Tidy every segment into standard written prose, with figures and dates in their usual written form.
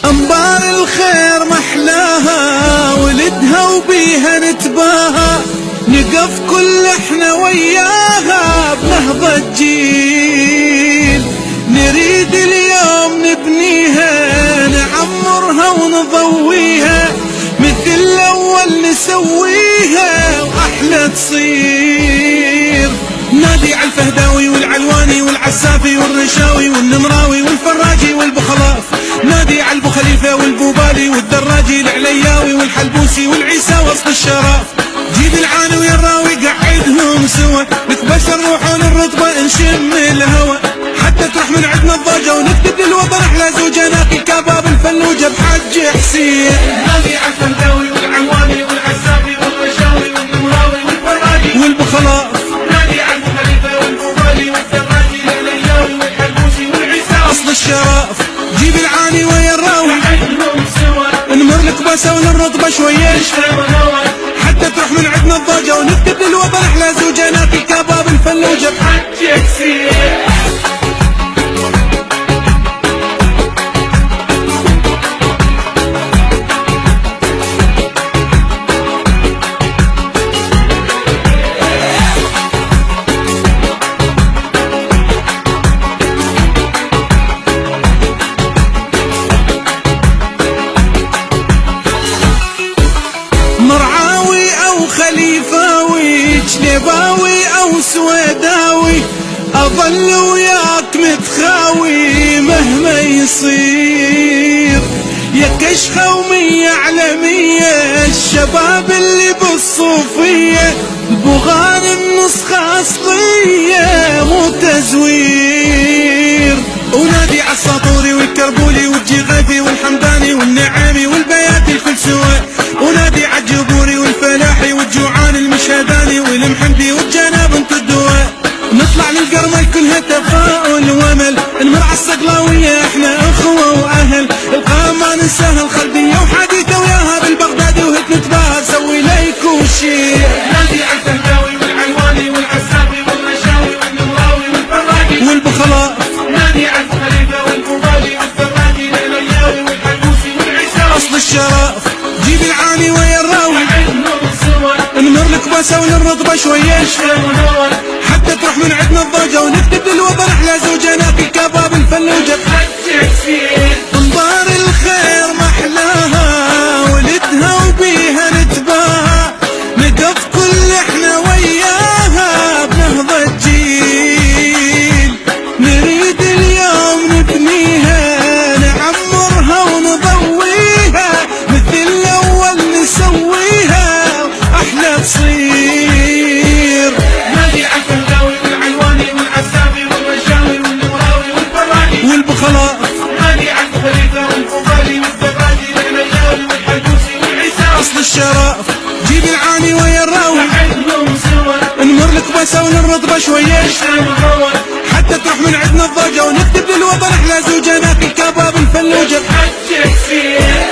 أنبار الخير محلاها ولدها وبيها نتباهى، نقف كل احنا وياها بنهضة جيل، نريد اليوم نبنيها نعمرها ونضويها، مثل الأول نسويها وأحلى تصير. نادي على الفهداوي والعلواني والعسافي والرشاوي والنمراوي والفراجي والبخلاف، نادي على البو خليفة والبوبالي والدراجي العلياوي والحلبوسي والعيسى وسط الشراف، جيب العاني والراوي قعدهم سوا، نتبشر روحوا للرطبة نشم الهوى، حتى تروح من عندنا الضوجة ونكتب للوطن احلى زوجة، ناقي كباب الفلوجة بحج حسين. نادي على الفهداوي والعلواني والعسافي والرشاوي والنمراوي والفراجي والبخلاف، نادي على البو خليفة والبوبالي والدراجي العلياوي والحلبوسي والعيسى أصل الشراف، جيب العاني ويا الراوي قعدهم سوا، نمر الكباسة وللرطبة شوية نشرب هوا، حتى تروح من عندنا الضوجة ونكتب للوطن احلى زوجة، ناقي كباب الفلوجة بحج حسين. مرعاوي أو خليفاوي جليباوي أو سويداوي، أظل وياك متخاوي مهما يصير، يا كشخة ومية على مية الشباب اللي بالصوفية، البغان النسخة أصلية مو تزوير. ونادي على الساطوري والكربولي والجغافي والحمداني والنعامي والبياتي الكل سوا، ونادي على الجبوري والفلاحي والجوعان المشهداني والمحمدي والجناب انت الدواء، نطلع للقرمل كلها تفاؤل وامل، نمر على الصقلاوية احنا اخوة واهل، القام ما ننساها الخلدية وحديثة وياها بالبغدادي وهت نتباهى نسوي ليك وشيء. نادي على الفهداوي والعلواني والعسافي والرشاوي والنمراوي والفراجي والبخلاف، نادي على البو خليفة والبوبالي والدراجي العلياوي والحلبوسي والعيسى أصل الشراف، جيب العاني ويا الراوي قعدهم سوا، نمر الكباسة وللرطبة شوية نشرب هوا، حتى تروح من عندنا الضوجة ونكتب للوطن احلى زوجة، ناقي كباب الفلوجة بحج حسين. انبار الخير محلاها ولدها وبيها نتباهى، نقف كل احنا وياها بنهضة جيل، نريد اليوم نبنيها نعمرها ونضويها، مثل الأول نسويها أحلى تصير. نادي على الفهداوي والعلواني والعسافي والرشاوي والنمراوي والفراجي والبخلاف، نادي على البو خليفة والبوبالي والدراجي العلياوي والحلبوسي والعيسى أصل الشراف، جيب العاني ويا الراوي قعدهم سوا، نمر الكباسة وللرطبة شوية نشرب هوا، حتى تروح من عندنا الضوجة ونكتب للوطن احلى زوجة، ناقي كباب الفلوجة بحج حسين.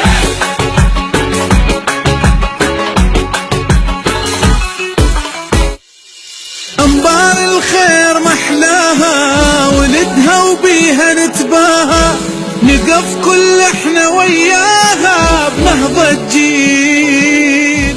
أنبار الخير محلاها ولدها وبيها نتباهى، نقف كل احنا وياها بنهضة جيل.